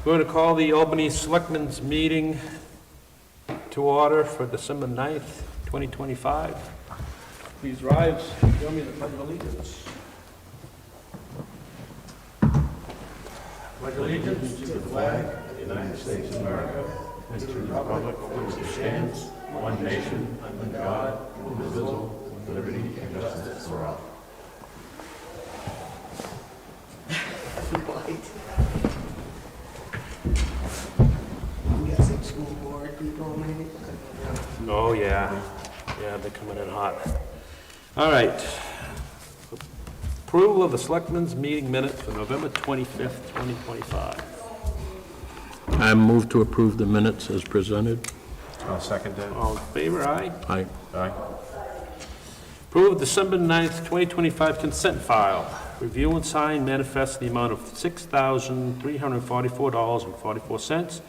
We're going to call the Albany Selectmen's meeting to order for December 9th, 2025. Please rise. Show me the pledge of allegiance. Pledge allegiance to the flag of the United States of America and to the republic for which it stands, one nation, under God, indivisible, with liberty and justice for all. We got some school board people maybe? Oh, yeah. Yeah, they're coming in hot. All right. Approval of the Selectmen's meeting minutes for November 25th, 2025. I move to approve the minutes as presented. I'll second that. All in favor, aye? Aye. Aye. Approve December 9th, 2025 consent file. Review and sign manifest in the amount of $6,344.44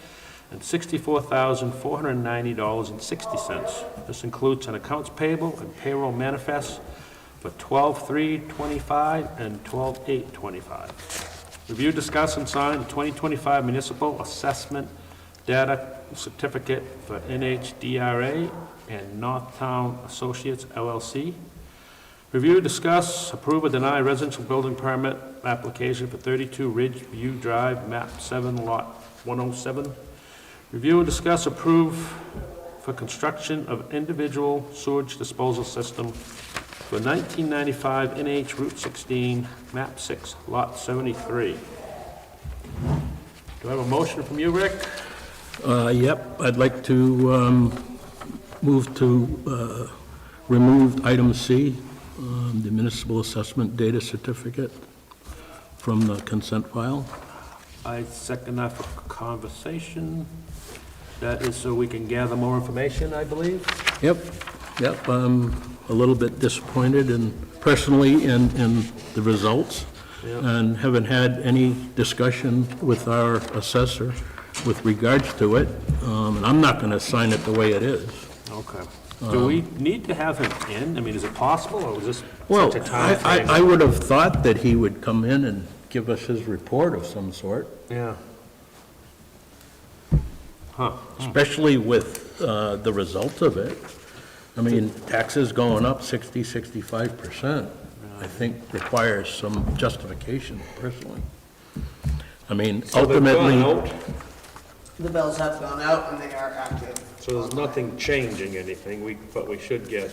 and $64,490.60. This includes an accounts payable and payroll manifest for 12/3/25 and 12/8/25. Review, discuss, and sign the 2025 municipal assessment data certificate for NHDRA and Northtown Associates LLC. Review, discuss, approve, or deny residential building permit application for 32 Ridge View Drive, map 7, lot 107. Review and discuss, approve for construction of individual sewage disposal system for 1995 NH Route 16, map 6, lot 73. Do I have a motion from you, Rick? Yep, I'd like to move to remove item C, the municipal assessment data certificate from the consent file. I second that for conversation. That is so we can gather more information, I believe. Yep, I'm a little bit disappointed personally in the results. Yep. And haven't had any discussion with our assessor with regards to it. And I'm not going to sign it the way it is. Okay. Do we need to have him in? I mean, is it possible, or was this Well, such a time frame? I would have thought that he would come in and give us his report of some sort, Yeah. Huh. especially with the result of it. I mean, taxes going up 65%, I think requires some justification personally. I mean, So they've ultimately, gone out, The bills have gone out and they are active. so there's nothing changing anything, but we should get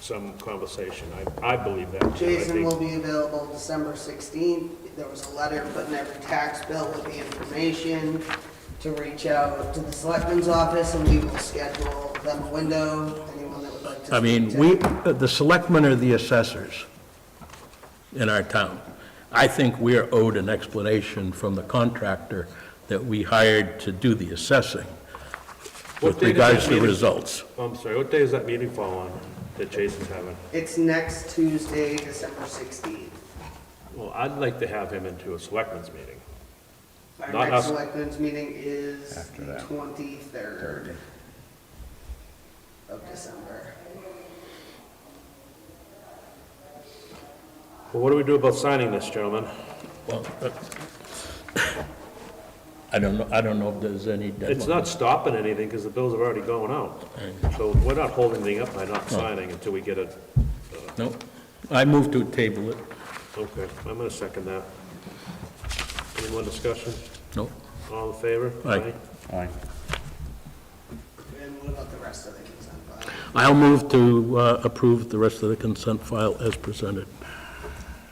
some conversation. I believe that, too. I Jason think- will be available December 16th. There was a letter put in every tax bill with the information to reach out to the selectman's office, and we will schedule them a window, anyone that would like to. I mean, the selectmen are the assessors in our town. I think we are owed an explanation from the contractor that we hired to do the assessing What with date is regards that to meeting? results. Oh, I'm sorry, what day does that meeting fall on, that Jason's having? It's next Tuesday, December 16th. Well, I'd like to have him into a selectmen's meeting. Our Not next us. selectmen's meeting is After the that. 23rd of December. Well, what do we do about signing this, gentlemen? Well, I don't know if there's any deadline. It's not stopping anything, because the bills have already gone out. So we're not holding anything up by not signing until we get it. No, I move to table it. Okay, I'm gonna second that. Any more discussion? No, All in favor? Aye. Aye. And what about the rest of the consent file? I'll move to approve the rest of the consent file as presented.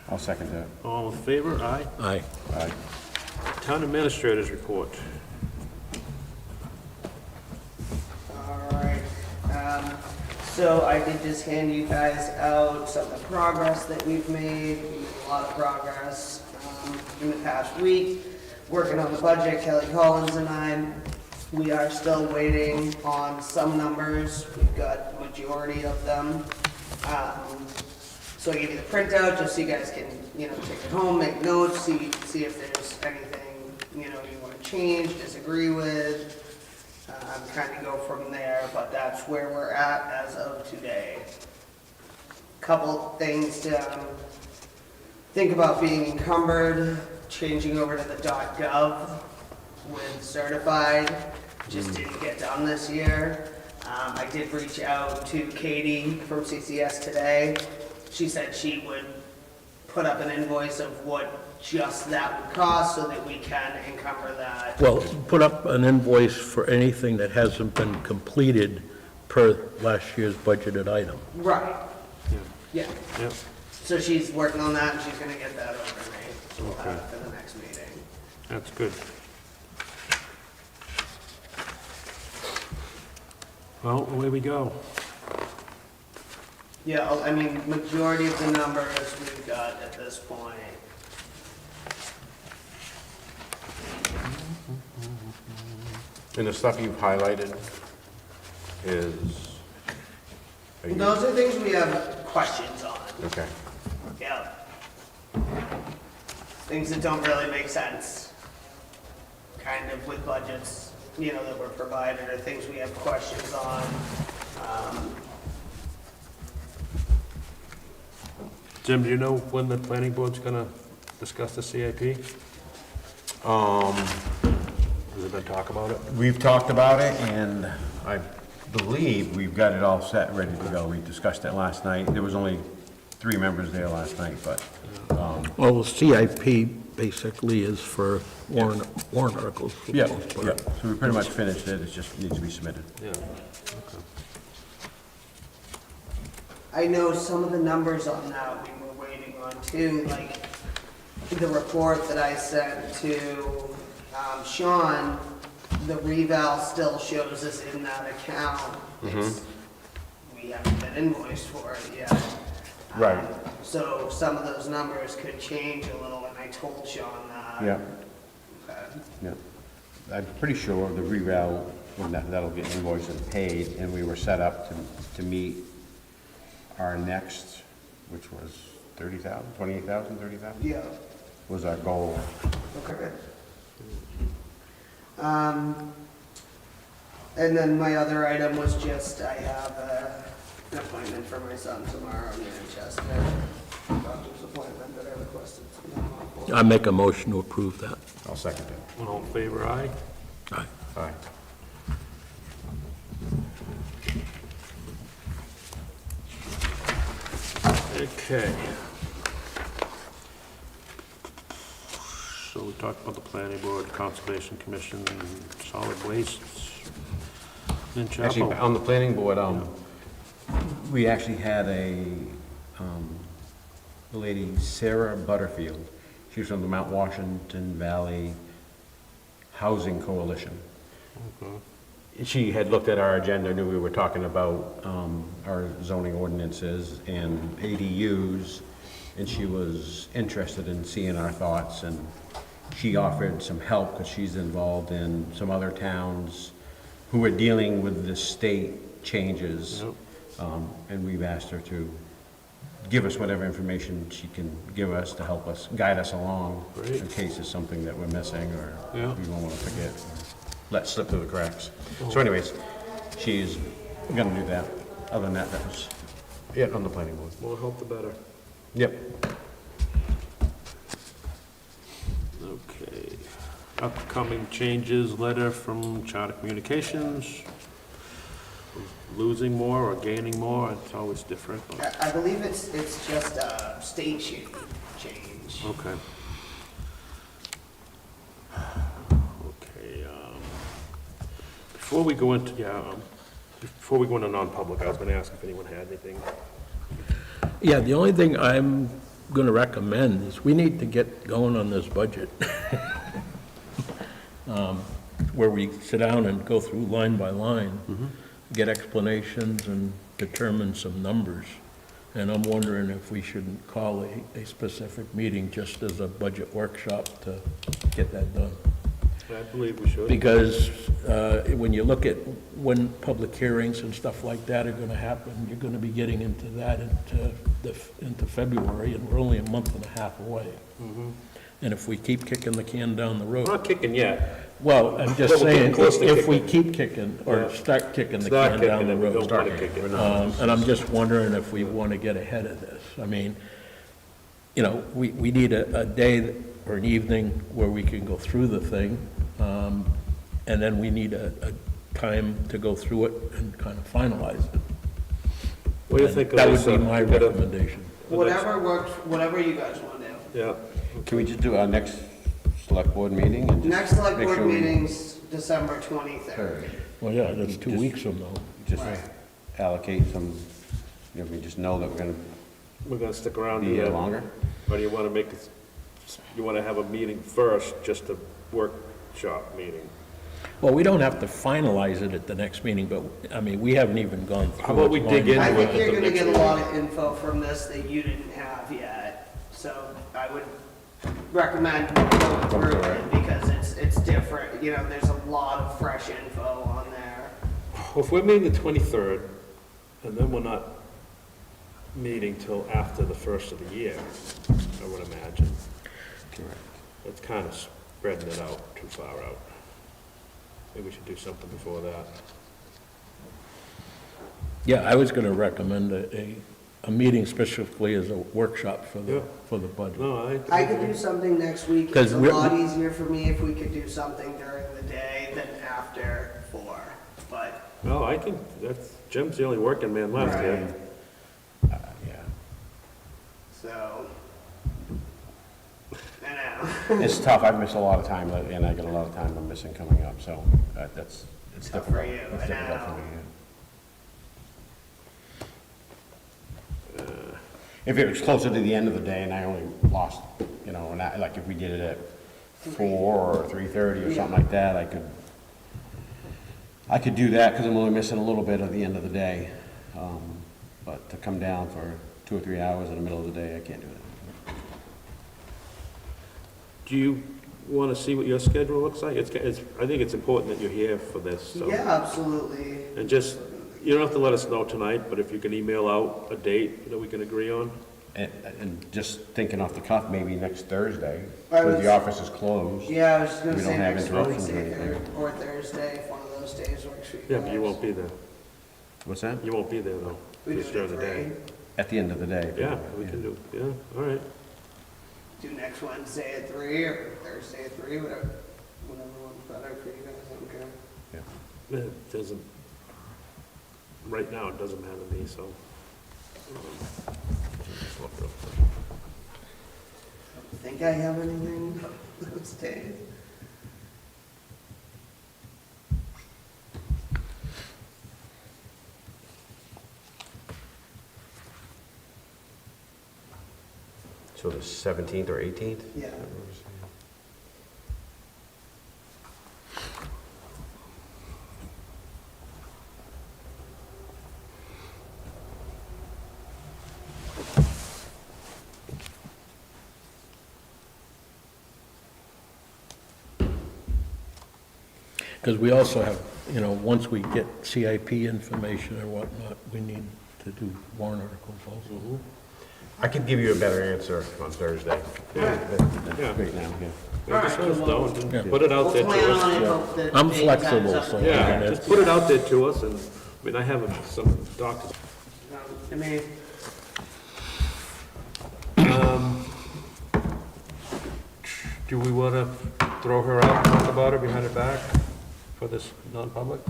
I'll second that. All in favor? Aye. Aye. Aye. Town administrators report. All right, so I did just hand you guys out some of the progress that we've made. We've made a lot of progress in the past week, working on the budget. Kelly Collins and I, we are still waiting on some numbers. We've got the majority of them. So I gave you the printout just so you guys can, take it home, make notes, see if there's anything, you want to change, disagree with. Kind of go from there, but that's where we're at as of today. Couple things to think about being encumbered, changing over to the .gov with certified, just didn't get done this year. I did reach out to Katie from CCS today. She said she would put up an invoice of what just that would cost so that we can encumber that. Well, put up an invoice for anything that hasn't been completed per last year's budgeted item. Right, Yeah. yeah. Yep. So she's working on that, and she's gonna get that over to me, so we'll have it for the next meeting. That's good. Well, away we go. Yeah, I mean, majority of the numbers we've got at this point. And the stuff you've highlighted is? are you- Those are things we have questions on, Okay. yeah. Things that don't really make sense, kind of with budgets, you know, that were provided, or things we have questions on. Jim, do you know when the planning board's gonna discuss the CIP? Has there been talk about it? We've talked about it, and I believe we've got it all set, ready to go. We discussed it last night. There was only 3 members there last night, but, Well, CIP basically is for warrant articles. for the yeah, most part. yeah. So we pretty much finished it. It just needs to be submitted. Yeah. I know some of the numbers on that we were waiting on too, like the report that I sent to Sean, the reval still shows us in that account. We haven't been invoiced for it yet. Right. So some of those numbers could change a little, and I told Sean that. Yeah, Okay. yeah. I'm pretty sure the reval, when that'll get invoiced and paid, and we were set up to meet our next, which was 30,000, 28,000, 30,000, Yeah. was our goal. Okay. And then my other item was just, I have an appointment for my son tomorrow in Manchester. Doctor's appointment that I requested to be on for. I make a motion to approve that. I'll second it. All in favor, aye? Aye. Aye. Okay. So we talked about the planning board, conservation commission, solid waste, in Actually, Chapel. on the planning board, we actually had a lady, Sarah Butterfield. She's from the Mount Washington Valley Housing Coalition. She had looked at our agenda, knew we were talking about our zoning ordinances and ADUs, and she was interested in seeing our thoughts, and she offered some help because she's involved in some other towns who are dealing with the state changes. Yep. And we've asked her to give us whatever information she can give us to help us, guide us along Great. in case there's something that we're missing or Yeah. we won't want to forget, or let slip through the cracks. So anyways, she's gonna do that. Other than that, that was it on the planning board. More help, the better. Yep. Okay. Upcoming changes, letter from Charter Communications. Losing more or gaining more, it's always different, but, I believe it's just a state change. okay. Okay, before we go into, before we go into non-public, I was gonna ask if anyone had anything. Yeah, the only thing I'm going to recommend is we need to get going on this budget. Where we sit down and go through line by line, get explanations and determine some numbers. And I'm wondering if we shouldn't call a specific meeting just as a budget workshop to get that done. I believe we should. Because when you look at when public hearings and stuff like that are gonna happen, you're gonna be getting into that into February, and we're only a month and a half away. And if we keep kicking the can down the We're road, not kicking yet. well, I'm just Well, we're getting saying, close to if we kicking. keep kicking, or Yeah. start kicking the Start can kicking down the it, we road. don't wanna kick it. We're not. And I'm just wondering if we wanna get ahead of this. I mean, you know, we need a day or an evening where we can go through the thing, and then we need a time to go through it and kind of finalize it. What do you think, That would Lisa? be my Get a- recommendation. Whatever works, whatever you guys want to do. Yeah, Can we just do our next select board meeting and just Next select make board sure we- meeting's December 23rd. Well, yeah, that's 2 weeks from now. Just Right. allocate some, you know, we just know that we're gonna we're gonna stick around. be do here that. longer. Or do you wanna make it, you wanna have a meeting first, just a workshop meeting? Well, we don't have to finalize it at the next meeting, but, I mean, we haven't even gone through. How about we it. dig into I it think at you're the gonna next get a meeting? lot of info from this that you didn't have yet. So I would recommend going through it because it's different. You know, there's a lot of fresh info on there. Well, if we're meeting the 23rd, and then we're not meeting till after the first of the year, I would imagine. Correct. That's kind of spreading it out too far out. Maybe we should do something before that. Yeah, I was gonna recommend a meeting specifically as a workshop for Yeah. the budget. No, I could do something next week. 'Cause It's a we're- lot easier for me if we could do something during the day than after 4. But no, I can, that's, Jim's the only working man left here. Yeah. so, I know. It's tough, I've missed a lot of time, and I got a lot of time I'm missing coming up, so that's, it's Tough difficult. for you, It's I difficult for know. me, yeah. If it was closer to the end of the day and I only lost, you know, and I, like if we did it at 4 or 3:30 or something like that, I could do that, because I'm only missing a little bit at the end of the day. But to come down for 2 or 3 hours in the middle of the day, I can't do that. Do you want to see what your schedule looks like? I think it's important that you're here for this, so. Yeah, absolutely. And just, you don't have to let us know tonight, but if you can email out a date that we can agree on. And just thinking off the cuff, maybe next Thursday, I because was- the office is closed. Yeah, I was just gonna We say don't have next interruptions or Wednesday anything. or Thursday, if one of those days works for you Yeah, but you guys. won't be there. What's that? You won't be there, though. We do Just it during at the day. 3. At the end of the day. Yeah, we can do, yeah, all right. Do next Wednesday at 3 or Thursday at 3, whatever one's better for you guys, I don't care. Yeah. It doesn't, right now, it doesn't matter to me, so. Think I have anything those days? So the 17th or 18th? Yeah. Because we also have, you know, once we get CIP information or whatnot, we need to do warrant articles also. I could give you a better answer on Thursday. Yeah. That's Yeah. great now, yeah. Yeah, just let us know and Yeah. put it out We'll there to plan on it, us. hope that I'm the date flexible, times up. so- Yeah, just put it out there to us, and, I mean, I have some doctors. I mean, Do we want to throw her out, talk about her behind her back for this non-public?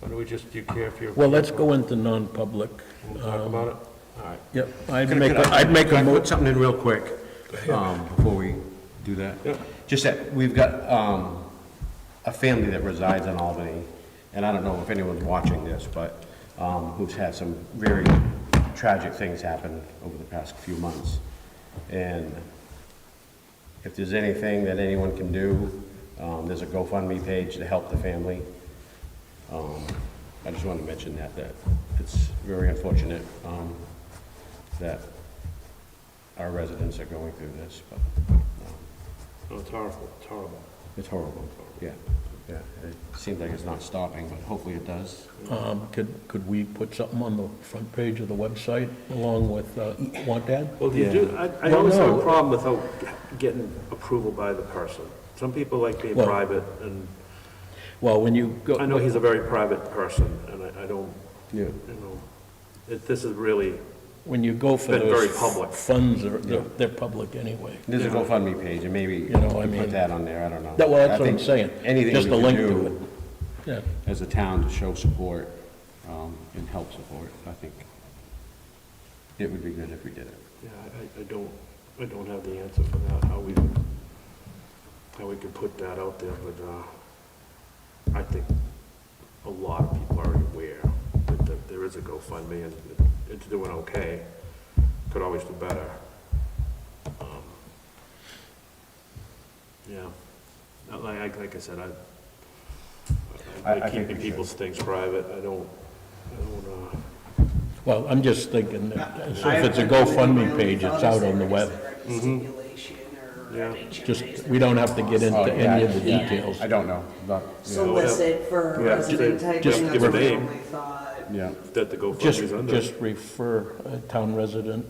Or do we just, do you care if you're? Well, let's go into non-public. We'll talk about it? All right. Yep, I'd make Could a I mo, put something in real quick, before we do that? Yeah. Just that, we've got, a family that resides in Albany, and I don't know if anyone's watching this, but, who's had some very tragic things happen over the past few months. And if there's anything that anyone can do, there's a GoFundMe page to help the family. I just wanted to mention that it's very unfortunate, that our residents are going through this, but, No, it's horrible, it's horrible. it's horrible, yeah, yeah. It seems like it's not stopping, but hopefully it does. could we put something on the front page of the website along with, want ad? Well, do you Yeah. do, I Well, always have a no. problem without getting approval by the person. Some people like being Well- private, and Well, when you go. I know he's a very private person, and I don't, Yeah. you know, this is really when you go for Been very those public. funds, they're public anyway. There's a GoFundMe page, and maybe You know, I we put mean- that on there, I don't know. Well, that's I what I'm think saying. Anything Just we a can link to do it. Yeah, as a town to show support, and help support, I think it would be good if we did it. Yeah, I don't have the answer for that, how we could put that out there, but, I think a lot of people are aware that there is a GoFundMe and it's doing okay. Could always do better. Yeah, like I said, I I like think keeping we should. people's things private, I don't, well, I'm just thinking that if I- it's a I really GoFundMe page, thought it's out is on the there- web. is there any stipulation or Yeah. any Just, changes we don't have to get Oh, into yeah, any of the yeah. details. I don't know, but, yeah, solicit for Yeah, resident type just thing? give That's a what I name. only thought. yeah. that the GoFundMe's under. Just refer a town resident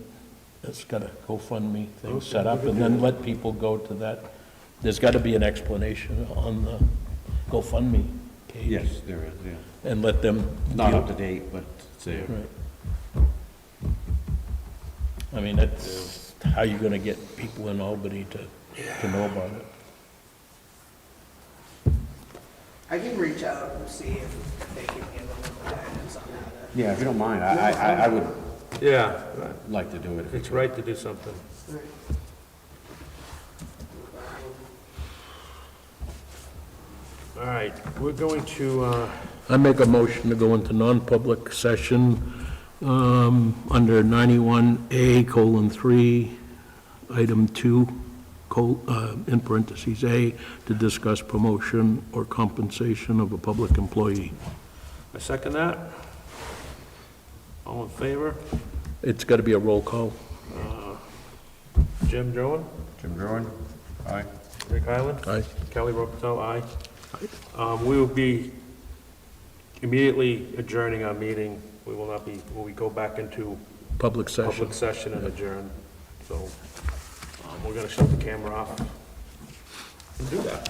that's got a GoFundMe thing set up, and then let people go to that. There's got to be an explanation on the GoFundMe page. Yes, there is, yeah. And let them. Not up to date, but it's there. Right. I mean, that's how you're gonna get people in Albany to know about it. I can reach out and see if they can give a little guidance on how to. Yeah, if you don't mind, I would Yeah, like to do it. if we it's could. right to do something. Alright. All right, we're going to, I make a motion to go into non-public session, under 91A:3, item 2, in parentheses A, to discuss promotion or compensation of a public employee. I second that. All in favor? It's got to be a roll call. Jim Joan? Jim Gerwin? Aye. Rick Highland? Aye. Kelly Ropitel, aye. We will be immediately adjourning our meeting. We will not be, will we go back into Public session. public session and adjourn? So, we're gonna shut the camera off and do that.